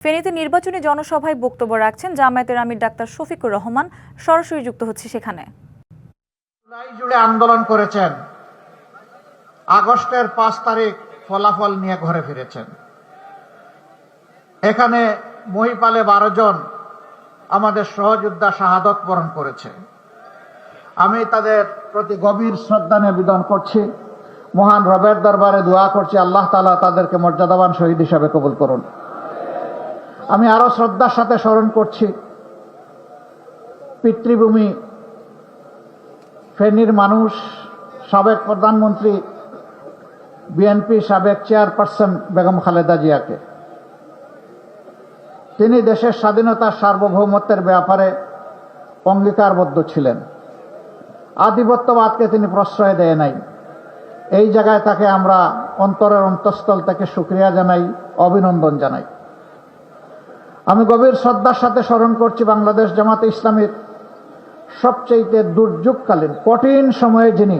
ফেনীতে নির্বাচনী জনসভায় বক্তব্য রাখছেন জামায়াতের আমির ডাক্তার শফিকুর রহমান। সরাসরি যুক্ত হচ্ছে সেখানে। জুড়ে আন্দোলন করেছেন, আগস্টের 5 তারিখ ফলাফল নিয়ে ঘরে ফিরেছেন। এখানে মহিপালে 12 জন আমাদের সহযোদ্ধা শাহাদত বরণ করেছে। আমি তাদের প্রতি গভীর শ্রদ্ধা নিবেদন করছি। মহান রবের দরবারে দোয়া করছি, আল্লাহ তাআলা তাদেরকে মর্যাদাবান শহীদ হিসাবে কবুল করুন। আমি আরো শ্রদ্ধার সাথে স্মরণ করছি পিতৃভূমি ফেনীর মানুষ, সাবেক প্রধানমন্ত্রী, বিএনপি সাবেক চেয়ারপারসন বেগম খালেদা জিয়াকে। তিনি দেশের স্বাধীনতার সার্বভৌমত্বের ব্যাপারে অঙ্গীকারবদ্ধ ছিলেন। আধিপত্যবাদকে তিনি প্রশ্রয় দেয় নাই। এই জায়গায় তাকে আমরা অন্তরের অন্তঃস্থল থেকে শুকরিয়া জানাই, অভিনন্দন জানাই। আমি গভীর শ্রদ্ধার সাথে স্মরণ করছি বাংলাদেশ জামাতে ইসলামীর সবচেয়ে দুর্যোগকালীন কঠিন সময়ে যিনি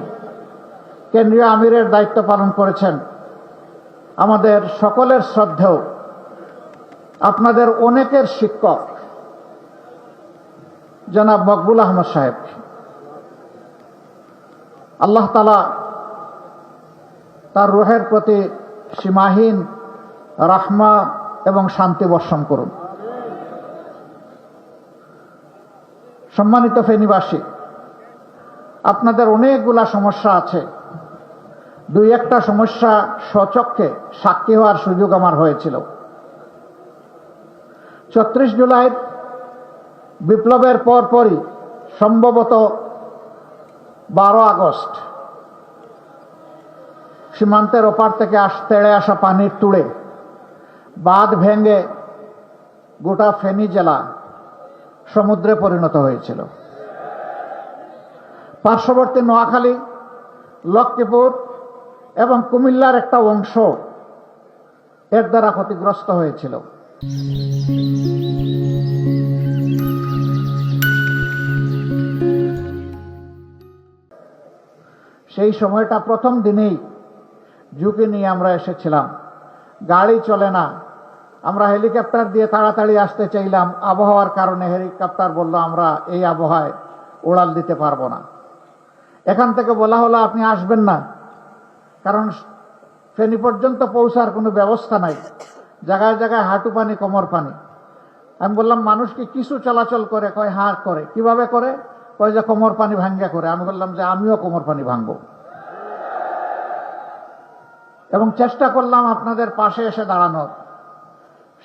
কেন্দ্রীয় আমিরের দায়িত্ব পালন করেছেন, আমাদের সকলের শ্রদ্ধেয়, আপনাদের অনেকের শিক্ষক জনাব মকবুল আহমদ সাহেব। আল্লাহ তাআলা তার রূহের প্রতি সীমাহীন রাহমা এবং শান্তি বর্ষণ করুন। সম্মানিত ফেনীবাসী, আপনাদের অনেকগুলা সমস্যা আছে। দুই একটা সমস্যা স্বচক্ষে সাক্ষী হওয়ার সুযোগ আমার হয়েছিল। ৩৬ জুলাই বিপ্লবের পরপরই, সম্ভবত 12 আগস্ট, সীমান্তের ওপার থেকে তেড়ে আসা পানির তুড়ে বাঁধ ভেঙে গোটা ফেনী জেলা সমুদ্রে পরিণত হয়েছিল। পার্শ্ববর্তী নোয়াখালী, লক্ষ্মীপুর এবং কুমিল্লার একটা অংশ এর দ্বারা ক্ষতিগ্রস্ত হয়েছিল। সেই সময়টা প্রথম দিনেই ঝুঁকি নিয়ে আমরা এসেছিলাম। গাড়ি চলে না, আমরা হেলিকপ্টার দিয়ে তাড়াতাড়ি আসতে চাইলাম। আবহাওয়ার কারণে হেলিকপ্টার বলল আমরা এই আবহাওয়ায় উড়াল দিতে পারবো না। এখান থেকে বলা হলো আপনি আসবেন না, কারণ ফেনী পর্যন্ত পৌঁছার কোনো ব্যবস্থা নাই। জায়গায় জায়গায় হাঁটু পানি, কোমর পানি। আমি বললাম মানুষ কি কিছু চলাচল করে? কয় হ্যাঁ করে। কিভাবে করে? কয় যে কোমর পানি ভাঙ্গা করে। আমি বললাম যে আমিও কোমর পানি ভাঙবো, এবং চেষ্টা করলাম আপনাদের পাশে এসে দাঁড়ানোর।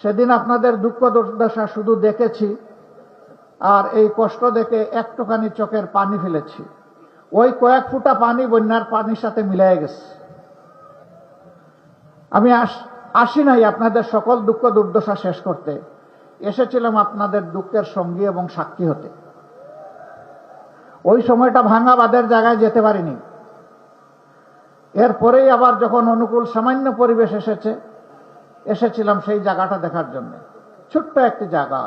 সেদিন আপনাদের দুঃখ দুর্দশা শুধু দেখেছি, আর এই কষ্ট দেখে একটুখানি চোখের পানি ফেলেছি। ওই কয়েক ফুটা পানি বন্যার পানির সাথে মিলিয়ে গেছে। আমি আসি নাই আপনাদের সকল দুঃখ দুর্দশা শেষ করতে, এসেছিলাম আপনাদের দুঃখের সঙ্গী এবং সাক্ষী হতে। ওই সময়টা ভাঙা বাঁধের জায়গায় যেতে পারিনি। এরপরেই আবার যখন অনুকূল সামান্য পরিবেশ এসেছিলাম সেই জায়গাটা দেখার জন্য। ছোট্ট একটি জায়গা,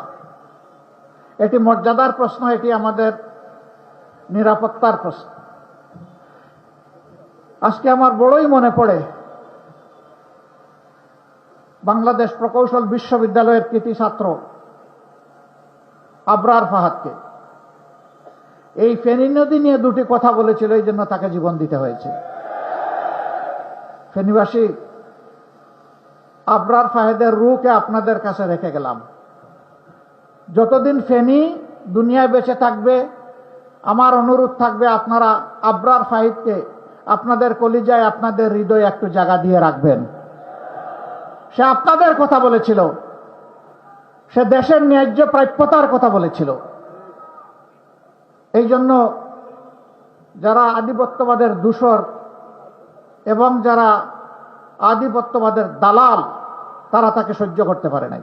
এটি মর্যাদার প্রশ্ন, এটি আমাদের নিরাপত্তার প্রশ্ন। আজকে আমার বড়ই মনে পড়ে বাংলাদেশ প্রকৌশল বিশ্ববিদ্যালয়ের কৃতি ছাত্র আবরার ফাহাদকে। এই ফেনী নদী নিয়ে দুটি কথা বলেছিল, এই জন্য তাকে জীবন দিতে হয়েছে। ফেনীবাসী, আবরার ফাহাদের রূহকে আপনাদের কাছে রেখে গেলাম। যতদিন ফেনী দুনিয়ায় বেঁচে থাকবে, আমার অনুরোধ থাকবে আপনারা আবরার ফাহিদকে আপনাদের কলিজায়, আপনাদের হৃদয়ে একটু জায়গা দিয়ে রাখবেন। সে আপনাদের কথা বলেছিল, সে দেশের ন্যায্য প্রাপ্যতার কথা বলেছিল। এই জন্য যারা আধিপত্যবাদের দূষর এবং যারা আধিপত্যবাদের দালাল, তারা তাকে সহ্য করতে পারে নাই।